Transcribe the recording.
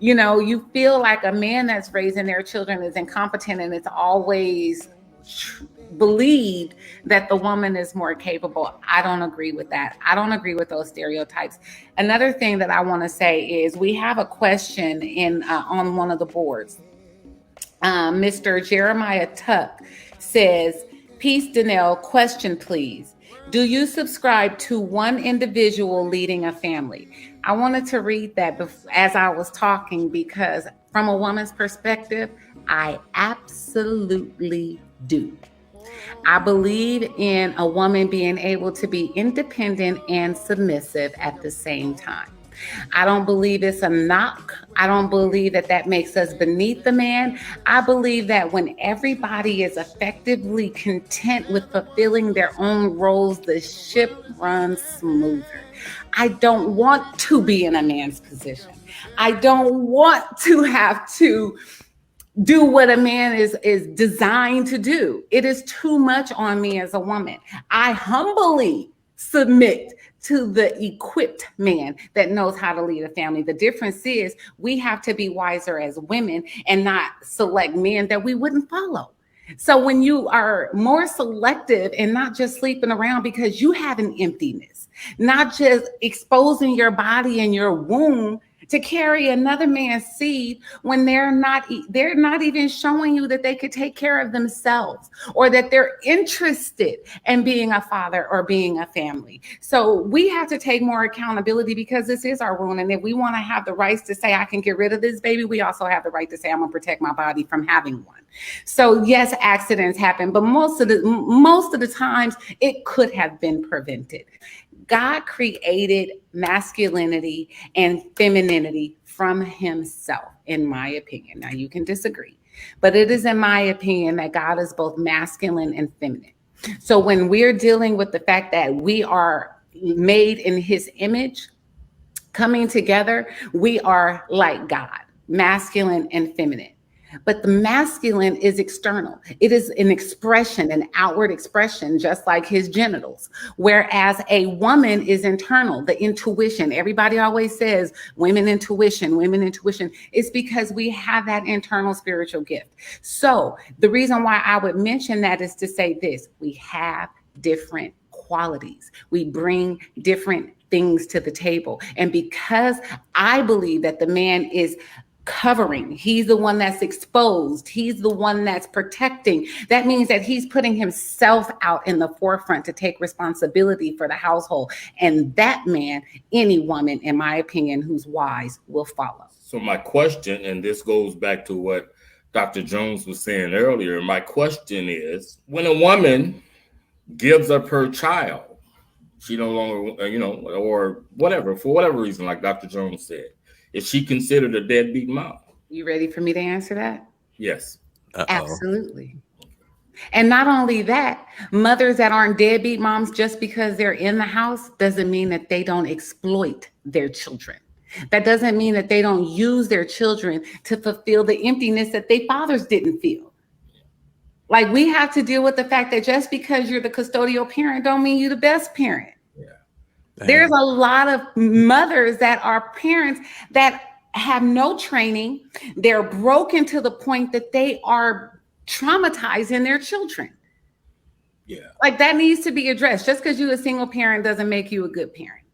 You know, you feel like a man that's raising their children is incompetent, and it's always believed that the woman is more capable. I don't agree with that. I don't agree with those stereotypes. Another thing that I want to say is we have a question in on one of the boards. Mr. Jeremiah Tuck says, Peace, Danelle, question please. Do you subscribe to one individual leading a family? I wanted to read that as I was talking because from a woman's perspective, I absolutely do. I believe in a woman being able to be independent and submissive at the same time. I don't believe it's a knock. I don't believe that that makes us beneath the man. I believe that when everybody is effectively content with fulfilling their own roles, the ship runs smoother. I don't want to be in a man's position. I don't want to have to do what a man is designed to do. It is too much on me as a woman. I humbly submit to the equipped man that knows how to lead a family. The difference is we have to be wiser as women and not select men that we wouldn't follow. So when you are more selective and not just sleeping around because you have an emptiness, not just exposing your body and your womb to carry another man's seed when they're not even showing you that they could take care of themselves or that they're interested in being a father or being a family. So we have to take more accountability because this is our wound. And if we want to have the rights to say I can get rid of this baby, we also have the right to say I'm gonna protect my body from having one. So yes, accidents happen, but most of the times it could have been prevented. God created masculinity and femininity from himself, in my opinion. Now, you can disagree, but it is in my opinion that God is both masculine and feminine. So when we're dealing with the fact that we are made in his image, coming together, we are like God, masculine and feminine. But the masculine is external. It is an expression, an outward expression, just like his genitals. Whereas a woman is internal, the intuition. Everybody always says women intuition, women intuition. It's because we have that internal spiritual gift. So the reason why I would mention that is to say this: we have different qualities. We bring different things to the table. And because I believe that the man is covering, he's the one that's exposed, he's the one that's protecting, that means that he's putting himself out in the forefront to take responsibility for the household. And that man, any woman, in my opinion, who's wise, will follow. So my question, and this goes back to what Dr. Jones was saying earlier, my question is, when a woman gives up her child, she no longer, or whatever, for whatever reason, like Dr. Jones said, is she considered a deadbeat mom? You ready for me to answer that? Yes. Absolutely. And not only that, mothers that aren't deadbeat moms just because they're in the house doesn't mean that they don't exploit their children. That doesn't mean that they don't use their children to fulfill the emptiness that their fathers didn't feel. Like, we have to deal with the fact that just because you're the custodial parent don't mean you're the best parent. There's a lot of mothers that are parents that have no training. They're broken to the point that they are traumatizing their children. Yeah. Like, that needs to be addressed. Just because you're a single parent doesn't make you a good parent.